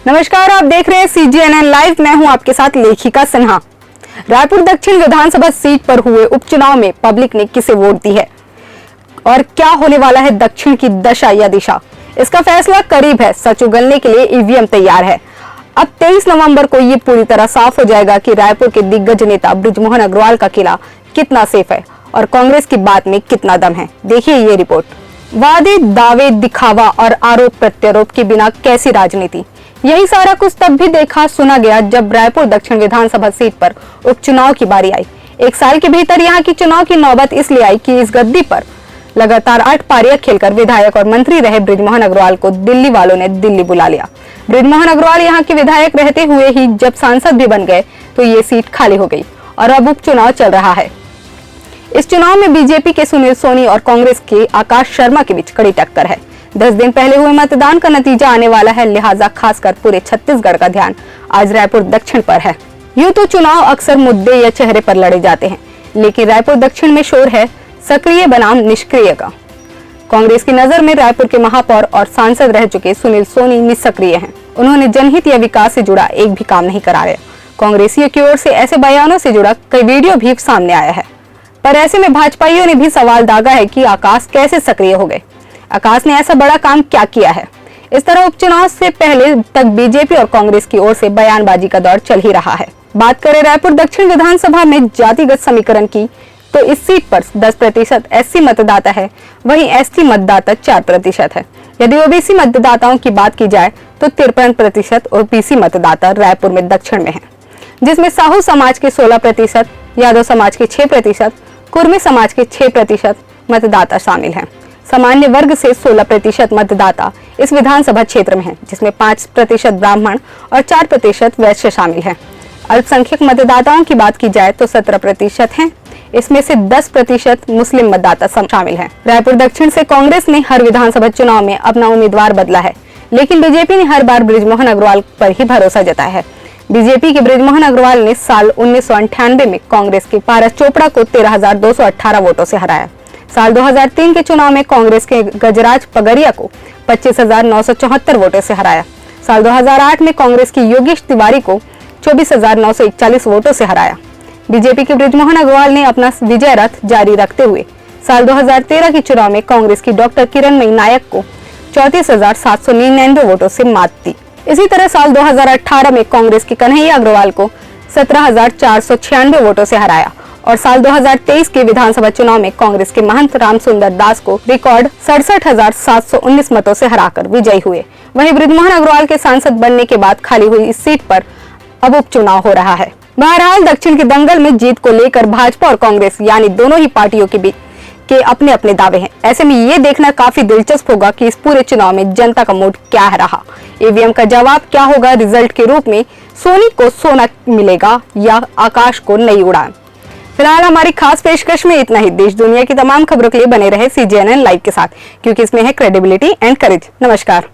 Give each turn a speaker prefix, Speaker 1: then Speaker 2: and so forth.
Speaker 1: नमस्कार, आप देख रहे हैं CGNN लाइव। मैं हूं आपके साथ लेखिका सिन्हा। रायपुर दक्षिण विधानसभा सीट पर हुए उपचुनाव में पब्लिक ने किसे वोट दी है और क्या होने वाला है दक्षिण की दशा या दिशा, इसका फैसला करीब है। सच उगलने के लिए EVM तैयार है। अब 23 नवंबर को ये पूरी तरह साफ हो जाएगा कि रायपुर के दिग्गज नेता बृजमोहन अग्रवाल का किला कितना सेफ है और कांग्रेस की बात में कितना दम है। देखिए ये रिपोर्ट। वादे, दावे, दिखावा और आरोप प्रत्यारोप के बिना कैसी राजनीति, यही सारा कुछ तब भी देखा सुना गया जब रायपुर दक्षिण विधानसभा सीट पर उपचुनाव की बारी आई। एक साल के भीतर यहाँ की चुनाव की नौबत इसलिए आई कि इस गद्दी पर लगातार 8 पारियां खेलकर विधायक और मंत्री रहे बृजमोहन अग्रवाल को दिल्ली वालों ने दिल्ली बुला लिया। बृजमोहन अग्रवाल यहाँ के विधायक रहते हुए ही जब सांसद भी बन गए तो ये सीट खाली हो गई और अब उपचुनाव चल रहा है। इस चुनाव में बीजेपी के सुनील सोनी और कांग्रेस के आकाश शर्मा के बीच कड़ी टक्कर है। 10 दिन पहले हुए मतदान का नतीजा आने वाला है, लिहाजा खासकर पूरे छत्तीसगढ़ का ध्यान आज रायपुर दक्षिण पर है। यूं तो चुनाव अक्सर मुद्दे या चेहरे पर लड़े जाते हैं, लेकिन रायपुर दक्षिण में शोर है सक्रिय बनाम निष्क्रिय का। कांग्रेस की नजर में रायपुर के महापौर और सांसद रह चुके सुनील सोनी निष्क्रिय हैं। उन्होंने जनहित या विकास से जुड़ा एक भी काम नहीं कराया। कांग्रेसियों की ओर से ऐसे बयानों से जुड़ा कई वीडियो भी सामने आया है, पर ऐसे में भाजपाइयों ने भी सवाल दागा है कि आकाश कैसे सक्रिय हो गए। आकाश ने ऐसा बड़ा काम क्या किया है। इस तरह उपचुनाव से पहले तक बीजेपी और कांग्रेस की ओर से बयानबाजी का दौर चल ही रहा है। बात करें रायपुर दक्षिण विधानसभा में जातिगत समीकरण की, तो इस सीट पर 10% SC मतदाता है, वहीं ST मतदाता 4% है। यदि OBC मतदाताओं की बात की जाए तो 53% OBC मतदाता रायपुर में दक्षिण में है, जिसमें साहू समाज के 16%, यादव समाज के 6%, कुर्मी समाज के 6% मतदाता शामिल हैं। सामान्य वर्ग से 16% मतदाता इस विधानसभा क्षेत्र में है, जिसमें 5% ब्राह्मण और 4% वैश्य शामिल हैं। अल्पसंख्यक मतदाताओं की बात की जाए तो 17% हैं, इसमें से 10% मुस्लिम मतदाता शामिल हैं। रायपुर दक्षिण से कांग्रेस ने हर विधानसभा चुनाव में अपना उम्मीदवार बदला है, लेकिन बीजेपी ने हर बार बृजमोहन अग्रवाल पर ही भरोसा जताया है। बीजेपी के बृजमोहन अग्रवाल ने साल 1998 में कांग्रेस के पारस चोपड़ा को 13,218 वोटों से हराया। साल 2003 के चुनाव में कांग्रेस के गजराज पगरिया को 25,974 वोटों से हराया। साल 2008 में कांग्रेस की योगेश तिवारी को 24,941 वोटों से हराया। बीजेपी के बृजमोहन अग्रवाल ने अपना विजय रथ जारी रखते हुए साल 2013 के चुनाव में कांग्रेस की डॉक्टर किरणमयी नायक को 34,799 वोटों से मात दी। इसी तरह साल 2018 में कांग्रेस के कन्हैया अग्रवाल को 17,496 वोटों से हराया और साल 2023 के विधानसभा चुनाव में कांग्रेस के महंत रामसुंदर दास को रिकॉर्ड 67,719 मतों से हराकर विजयी हुए। वहीं बृजमोहन अग्रवाल के सांसद बनने के बाद खाली हुई इस सीट पर अब उपचुनाव हो रहा है। बहरहाल दक्षिण के दंगल में जीत को लेकर भाजपा और कांग्रेस यानी दोनों ही पार्टियों के बीच के अपने अपने दावे हैं। ऐसे में ये देखना काफी दिलचस्प होगा कि इस पूरे चुनाव में जनता का मूड क्या रहा। EVM का जवाब क्या होगा रिजल्ट के रूप में। सोनी को सोना मिलेगा या आकाश को नई उड़ान। फिलहाल हमारी खास पेशकश में इतना ही। देश दुनिया की तमाम खबरों के लिए बने रहे CGNN लाइव के साथ, क्योंकि इसमें है क्रेडिबिलिटी एंड करेज। नमस्कार।